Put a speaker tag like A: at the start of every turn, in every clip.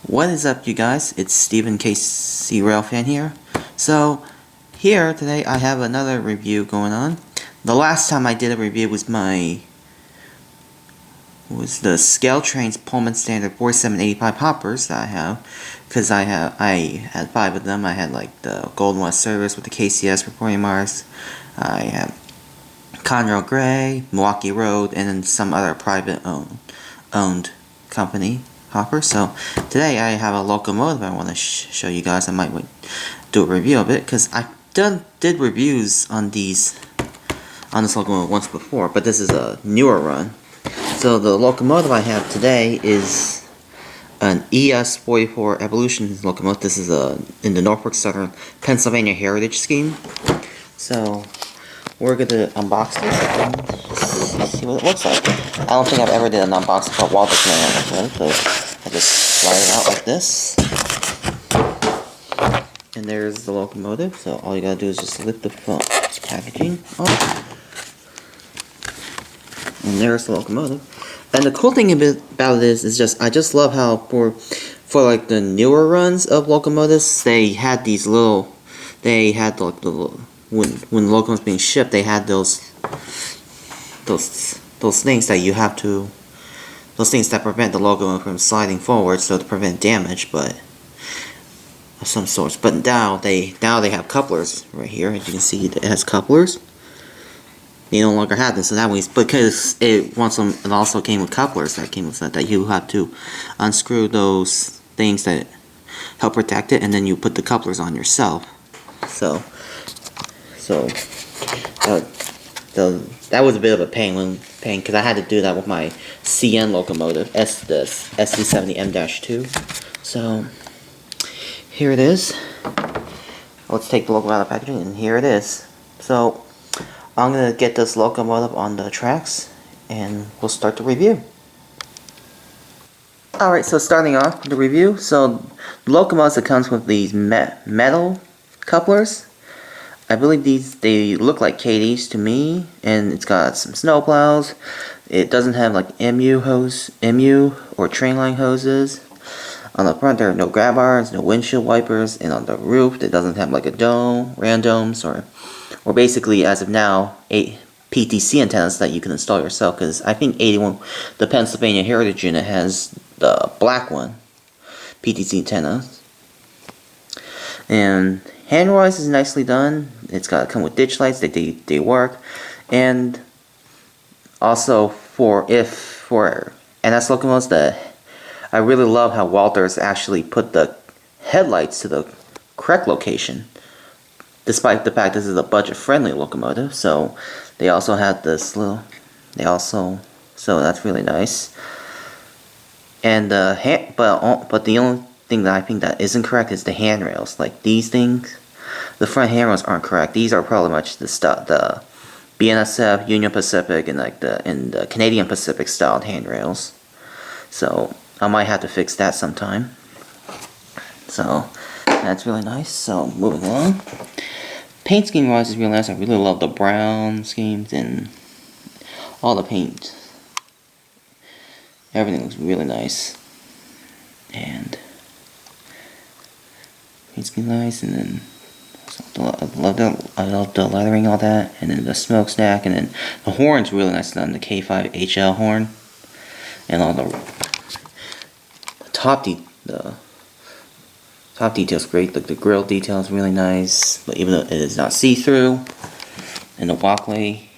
A: What is up, you guys? It's Stephen KC Railfan here. So, here today I have another review going on. The last time I did a review was the Scale Trains Pullman Standard 4785 hoppers that I have, because I had 5 of them. I had like the Golden West service with the KCS reporting marks. I had Conrail Gray, Milwaukee Road, and then some other private owned company hopper. So today I have a locomotive I want to show you guys. I might do a review of it because I did reviews on this locomotive once before, but this is a newer run. So the locomotive I have today is an ES44 Evolution locomotive. This is in the Norfolk Southern Pennsylvania Heritage Scheme. So we're going to unbox this and see what it looks like. I don't think I've ever did an unboxing for Walthers Mainline, so I just slide it out like this. And there's the locomotive, so all you gotta do is just lift the packaging off. And there's the locomotive. And the cool thing about it is just, I just love how for like the newer runs of locomotives, they had these little, when the locomotive's being shipped, they had those things that you have to, those things that prevent the locomotive from sliding forward, so to prevent damage, but of some sorts. But now they have couplers right here. As you can see, it has couplers. They no longer have this, so that means because it also came with couplers that you have to unscrew those things that help protect it, and then you put the couplers on yourself. So that was a bit of a pain because I had to do that with my CN locomotive, the SD70M-2. So here it is. Let's take the locomotive out of the packaging, and here it is. So I'm gonna get this locomotive on the tracks, and we'll start the review. Alright, so starting off with the review. So the locomotive comes with these metal couplers. I believe they look like KDs to me, and it's got some snow plows. It doesn't have like MU or train line hoses. On the front there are no grab bars, no windshield wipers, and on the roof it doesn't have like a dome, randoms, or basically as of now, 8 PTC antennas that you can install yourself, because I think 81, the Pennsylvania Heritage Unit has the black one, PTC antennas. And hand-wise is nicely done. It's got to come with ditch lights. They work. And also for NS locomotives, I really love how Walthers actually put the headlights to the correct location, despite the fact this is a budget-friendly locomotive. So they also have this little. So that's really nice. And but the only thing that I think that isn't correct is the handrails. Like these things, the front handrails aren't correct. These are probably much the BNSF, Union Pacific, and the Canadian Pacific styled handrails. So I might have to fix that sometime. So that's really nice. So moving along, paint scheme wise is really nice. I really love the brown schemes and all the paint. Everything looks really nice. And it's nice, and then I love the lettering, all that, and then the smokestack, and then the horn's really nice done, the K5HL horn, and all the top detail's great. The grill detail is really nice, but even though it is not see-through, and the walkway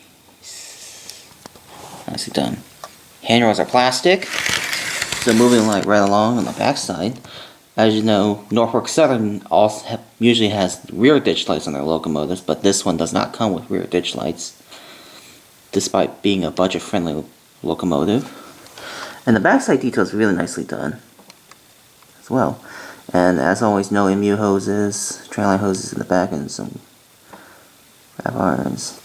A: nicely done. Handrails are plastic. So moving like right along on the back side. As you know, Norfolk Southern usually has rear ditch lights on their locomotives, but this one does not come with rear ditch lights, despite being a budget-friendly locomotive. And the backside detail is really nicely done as well. And as always, no MU hoses, train line hoses in the back, and some grab irons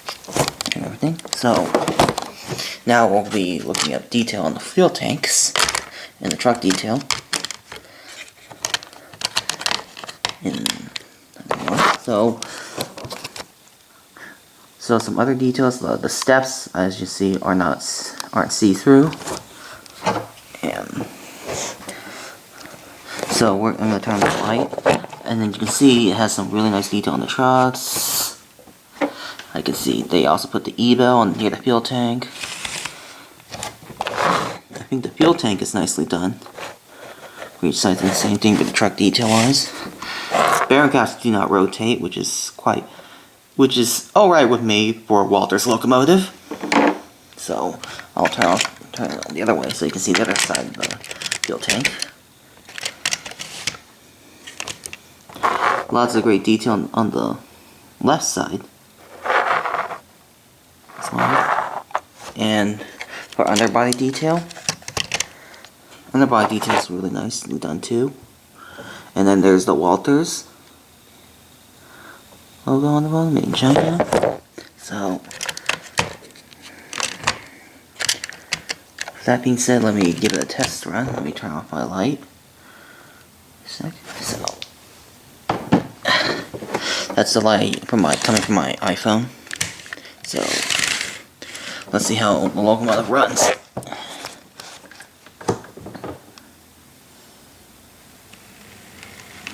A: and everything. So now we'll be looking at detail on the fuel tanks and the truck detail. So some other details. The steps, as you see, aren't see-through. And So I'm gonna turn on the light, and then you can see it has some really nice detail on the trucks. I can see they also put the E-bell on near the fuel tank. I think the fuel tank is nicely done. For each side, the same thing with the truck detail wise. Bearing caps do not rotate, which is alright with me for Walthers locomotive. So I'll turn it on the other way so you can see the other side of the fuel tank. Lots of great detail on the left side. And for underbody detail is really nicely done too. And then there's the Walthers logo on the bottom, made in China. So, that being said, let me give it a test run. Let me turn off my light. So, that's the light coming from my iPhone. So, let's see how the locomotive runs.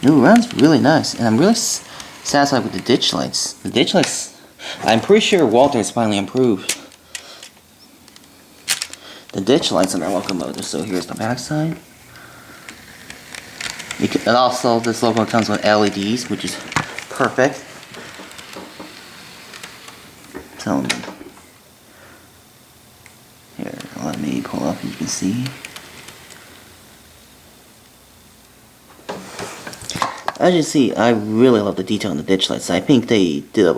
A: It runs really nice, and I'm really satisfied with the ditch lights. The ditch lights, I'm pretty sure Walthers finally improved the ditch lights on their locomotive. So here's the back side. And also, this locomotive comes with LEDs, which is perfect. So, here, let me pull up and you can see. As you see, I really love the detail on the ditch lights. I think they did a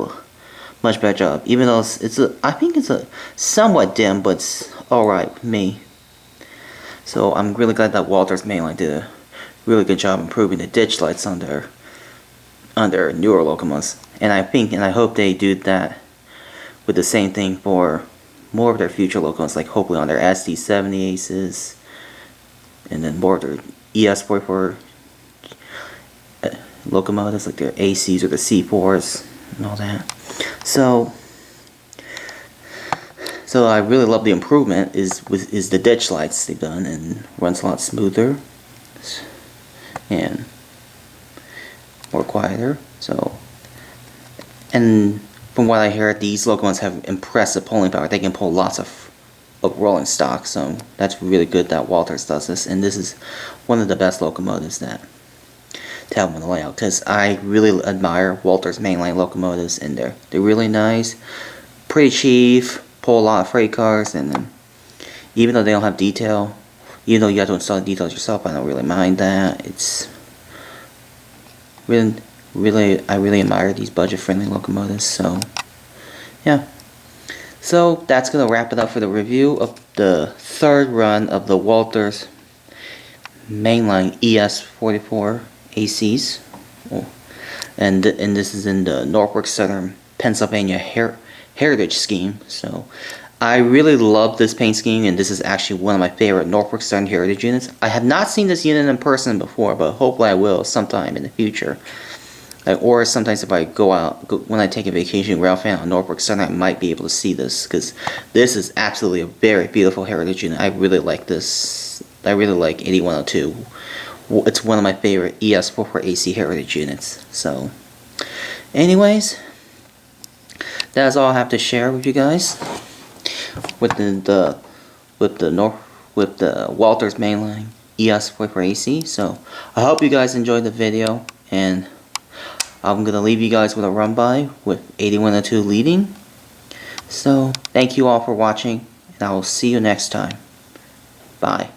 A: much better job. Even though I think it's a somewhat dim, but it's alright with me. So I'm really glad that Walthers Mainline did a really good job improving the ditch lights on their newer locomotives. And I hope they do that with the same thing for more of their future locomotives, like hopefully on their SD70 Aces, and then more of their ES44 locomotives, like their ACs or the C4s and all that. So I really love the improvement is the ditch lights they've done, and runs a lot smoother and more quieter. So, and from what I hear, these locomotives have impressive pulling power. They can pull lots of rolling stock, so that's really good that Walthers does this. And this is one of the best locomotives to have on the layout, because I really admire Walthers Mainline locomotives, and they're really nice, pretty cheap, pull a lot of freight cars, and then even though they don't have detail, even though you have to install the details yourself, I don't really mind that. It's I really admire these budget-friendly locomotives. So yeah, so that's gonna wrap it up for the review of the third run of the Walthers Mainline ES44ACs, and this is in the Norfolk Southern Pennsylvania Heritage scheme. So I really love this paint scheme, and this is actually one of my favorite Norfolk Southern Heritage units. I have not seen this unit in person before, but hopefully I will sometime in the future. Or sometimes if I when I take a vacation in Ralph on Norfolk Southern, I might be able to see this, because this is absolutely a very beautiful heritage unit. I really like this. I really like 8102. It's one of my favorite ES44AC Heritage units. So, anyways, that's all I have to share with you guys with the Walthers Mainline ES44AC. So I hope you guys enjoyed the video, and I'm gonna leave you guys with a run by with 8102 leading. So thank you all for watching, and I will see you next time. Bye.